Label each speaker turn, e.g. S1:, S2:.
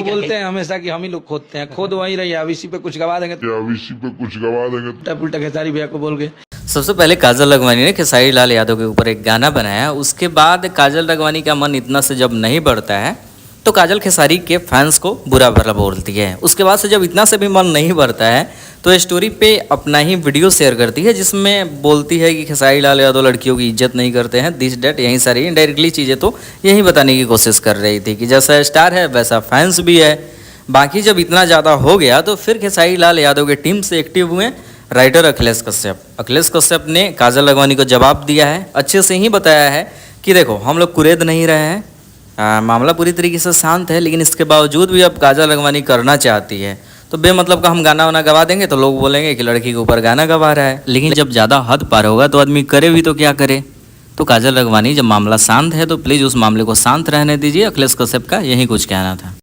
S1: बोलते हैं हमेशा कि हम ही लोग खोदते हैं, खोद वहीं रही अब इसी पे कुछ गवा देंगे, पुल्टा खेसारी भैया को बोल के।
S2: सबसे पहले काजल लखवानी ने खेसारी लाल यादव के ऊपर एक गाना बनाया। उसके बाद काजल लखवानी का मन इतना से जब नहीं बढ़ता है तो काजल खेसारी के फैंस को बुरा भला बोलती है। उसके बाद से जब इतना से भी मन नहीं बढ़ता है तो स्टोरी पे अपना ही वीडियो शेयर करती है, जिसमें बोलती है कि खेसारी लाल यादव लड़कियों की इज्जत नहीं करते हैं, दिस डेट, यही सारी इनडायरेक्टली चीज़ें तो यही बताने की कोशिश कर रही थी कि जैसा स्टार है वैसा फैंस भी है। बाकी जब इतना ज़्यादा हो गया तो फिर खेसारी लाल यादव के टीम से एक्टिव हुए राइटर अखिलेश कश्यप। अखिलेश कश्यप ने काजल लखवानी को जवाब दिया है, अच्छे से ही बताया है कि देखो हम लोग कुरेद नहीं रहे हैं, मामला पूरी तरीके से शांत है, लेकिन इसके बावजूद भी अब काजल लखवानी करना चाहती है तो बेमतलब का हम गाना वाना गवा देंगे तो लोग बोलेंगे कि लड़की के ऊपर गाना गवा रहा है। लेकिन जब ज़्यादा हद पार होगा तो आदमी करे भी तो क्या करे। तो काजल लखवानी जब मामला शांत है तो प्लीज़ उस मामले को शांत रहने दीजिए। अखिलेश कश्यप का यही कुछ कहना था।